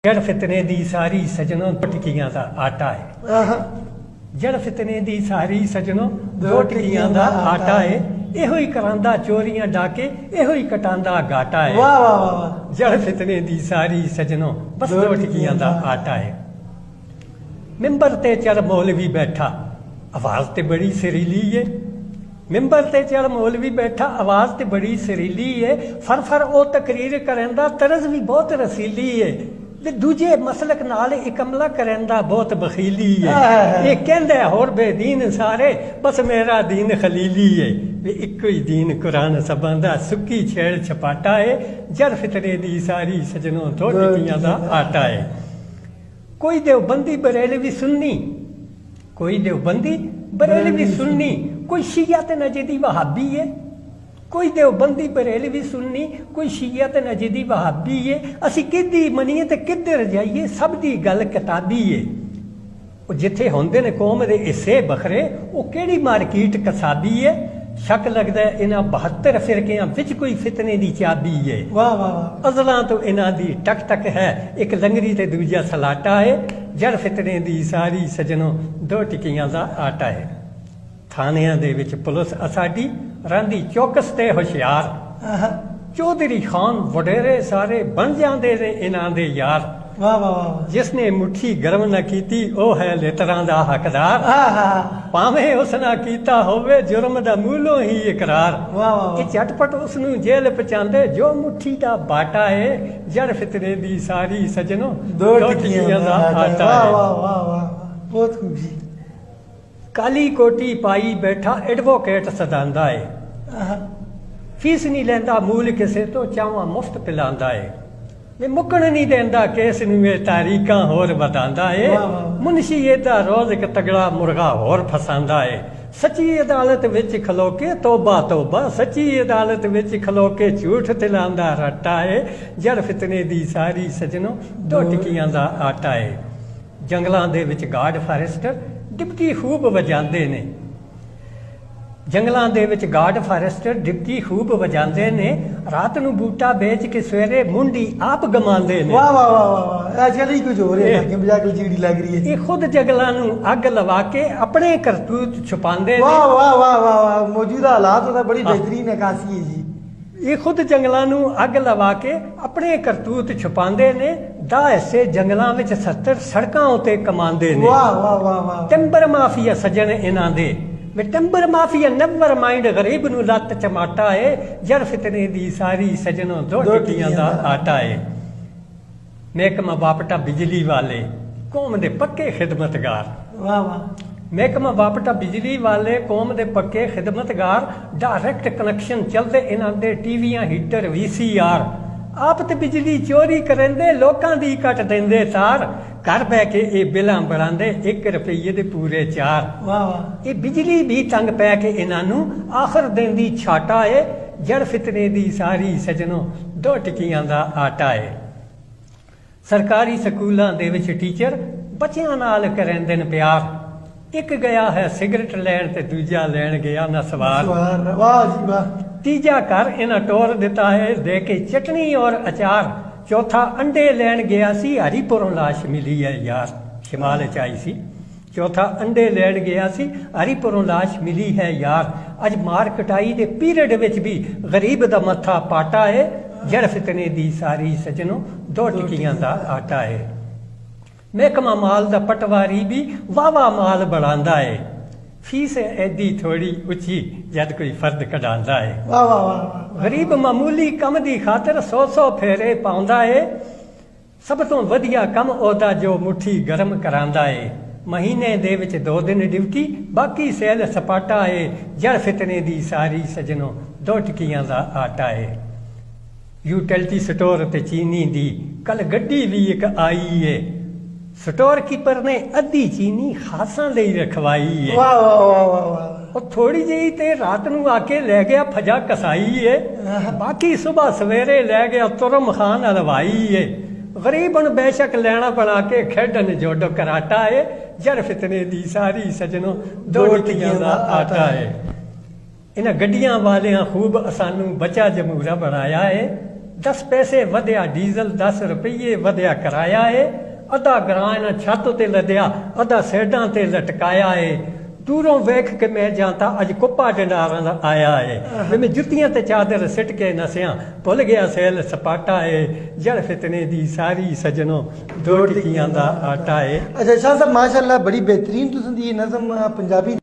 जड़ फितने दी सारी सजनों दो टिकियां दा आटा है। जड़ फितने दी सारी सजनों दो टिकियां दा आटा है। एहो ही करांदा चोरियां डाके, एहो ही कटांदा घाटा है। वाह वाह वाह। जड़ फितने दी सारी सजनों बस दो टिकियां दा आटा है। मिंबर ते चढ़ मौलवी बैठा, आवाज ते बड़ी सरीली है। मिंबर ते चढ़ मौलवी बैठा, आवाज ते बड़ी सरीली है। फर फर ओ तकरीर करंदा, तरज भी बहुत रसीली है। दूजे मसलक नाल एक अमला करंदा बहुत बखीली है। ये कहंदा होर बेदीन सारे, बस मेरा दीन खलीली है। इको ही दीन कुरान सबां दा, सुक्की छेड़ छपाटा है। जड़ फितने दी सारी सजनों दो टिकियां दा आटा है। कोई देवबंदी बरेलवी सुन्नी, कोई देवबंदी बरेलवी सुन्नी, कोई शिया ते नजदी वहाबी है। कोई देवबंदी बरेलवी सुन्नी, कोई शिया ते नजदी वहाबी है। असी किदी मनीए ते किधर जाइए, सब दी गल किताबी है। वो जिथे होंदे ने कौम दे हिस्से बखरे, वो केड़ी मार्केट कसाबी है। शक लगदा है इन्हां 72 फिरकियां विच कोई फितने दी चाबी है। वाह वाह वाह। अज़लां तो इन्हां दी टक टक है, एक लंगरी ते दूजा सलाटा है। जड़ फितने दी सारी सजनों दो टिकियां दा आटा है। थानियां दे विच पुलिस असाडी रंदी चौकस ते होशियार। चौधरी खान वडेरे सारे बन जांदे ने इन्हां दे यार। वाह वाह वाह। जिसने मुट्ठी गर्म न कीती, ओ है लेतरां दा हकदार। भावें उस ना कीता होवे जुर्म दा मूलों ही इकरार। वाह वाह। ये झटपट उसनू जेल पहुंचांदे जो मुट्ठी दा बाटा है। जड़ फितने दी सारी सजनों दो टिकियां दा आटा है। वाह वाह वाह वाह, बहुत खूब जी। काली कोटी पाई बैठा एडवोकेट सदांदा है। फीस नहीं लेंदा मूल किसे तो, चावा मुफ्त पिलांदा है। वे मुकण नहीं देंदा केस नूं, तारीखां होर वधांदा है। मुंशी एदा रोज एक तगड़ा मुर्गा होर फसांदा है। सच्ची अदालत विच खलो के तौबा तौबा, सच्ची अदालत विच खलो के झूठ तिलांदा रट्टा है। जड़ फितने दी सारी सजनों दो टिकियां दा आटा है। जंगलां दे विच गार्ड फॉरेस्टर डिप्टी खूब वजांदे ने। जंगलां दे विच गार्ड फॉरेस्टर डिप्टी खूब वजांदे ने। रात नूं बूटा बेच के सवेरे मुंडी आप गमांदे ने। वाह वाह वाह वाह। चल ही कुछ हो रहा है, मजाक जीड़ी लग रही है। ये खुद जंगलां नूं अग लवा के अपने करतूत छुपांदे ने। वाह वाह वाह वाह। मौजूदा हालात तो बड़ी बेहतरीन अक्कासी है जी। ये खुद जंगलां नूं अग लवा के अपने करतूत छुपांदे ने। 10 हिस्से जंगलां विच 70 सड़कां उत्ते कमांदे ने। वाह वाह वाह वाह। टिंबर माफिया सज्जन इन्हां दे, वे टिंबर माफिया नेवर माइंड गरीब नूं लत चमाटा है। जड़ फितने दी सारी सजनों दो टिकियां दा आटा है। महकमा बापटा बिजली वाले कौम दे पक्के खिदमतगार। वाह वाह। महकमा बापटा बिजली वाले कौम दे पक्के खिदमतगार। डायरैक्ट कनैक्शन चलते इन्हां दे टीवियां हीटर VCR। आप ते बिजली चोरी करेंदे, लोकां दी कट देंदे तार। घर बह के ये बिलां बढ़ांदे 1 रुपये दे पूरे 4। वाह वाह। ये बिजली भी तंग पै के इन्हां नूं आखर देंदी छाटा है। जड़ फितने दी सारी सजनों दो टिकियां दा आटा है। सरकारी स्कूलां दे विच टीचर बच्चियां नाल करेंदे ने प्यार। एक गया है सिगरट लैण ते दूजा लैण गया ना सवार। वाह जी वाह। तीजा घर इन्हां टोर दिता है दे के चटनी और अचार। चौथा अंडे लैण गया सी, हरीपुरों लाश मिली है यार। शिमाल च आई सी। चौथा अंडे लैण गया सी, हरीपुरों लाश मिली है यार। अज मार कटाई दे पीरियड विच भी गरीब दा मत्था पाटा है। जड़ फितने दी सारी सजनों दो टिकियां दा आटा है। महकमा माल दा पटवारी भी वावा माल बढ़ांदा है। फीस एदी थोड़ी उची जद कोई फर्द कढांदा है। वाह वाह वाह। गरीब मामूली कम दी खातर 100 फेरे पाउंदा है। सब तो वधिया कम ओदा जो मुट्ठी गरम करांदा है। महीने दे विच 2 दिन ड्यूटी, बाकी सैल सपाटा है। जड़ फितने दी सारी सजनों दो टिकियां दा आटा है। यूटिलिटी स्टोर ते चीनी दी कल गड्डी भी एक आई है। स्टोर कीपर ने अद्धी चीनी खासां लई रखवाई है। वाह वाह वाह वाह वाह। और थोड़ी जी ते रात नूं आके लै गया फजा कसाई है। बाकी सुबह सवेरे लै गया तुरम खान हलवाई है। गरीबन बेशक लैना बना के खेडन जोडो कराटा है। जड़ फितने दी सारी सजनों दो टिकियां दा आटा है। इन्हां गड्डियां वालियां खूब असानू बचा जमूरा बनाया है। 10 ਪੈਸੇ ਵਧਿਆ ਡੀਜ਼ਲ, 10 ਰੁਪਏ ਵਧਿਆ ਕਿਰਾਇਆ ਏ, ਅੱਧਾ ਗਰਾਂ ਇਹਨਾਂ ਛੱਤ ਤੇ ਲੱਦਿਆ, ਅੱਧਾ ਸਾਈਡਾਂ ਤੇ ਲਟਕਾਇਆ ਏ। ਦੂਰੋਂ ਵੇਖ ਕੇ ਮੈਂ ਜਾਂਦਾ ਅੱਜ ਕੁੱਪਾ ਡੰਡਾਰਾਂ ਦਾ ਆਇਆ ਏ, ਵੀ ਮੈਂ ਜੁੱਤੀਆਂ ਤੇ ਚਾਦਰ ਸਿੱਟ ਕੇ ਨਸਿਆ, ਭੁੱਲ ਗਿਆ ਸੈਲ ਸਪਾਟਾ ਏ, ਜੜ ਫਿਤਨੇ ਦੀ ਸਾਰੀ ਸਜਣੋ, 2 ਟਿੱਕੀਆਂ ਦਾ ਆਟਾ ਏ। अच्छा शाह साहब माशाल्लाह बड़ी बेहतरीन तुसें दी नज़म पंजाबी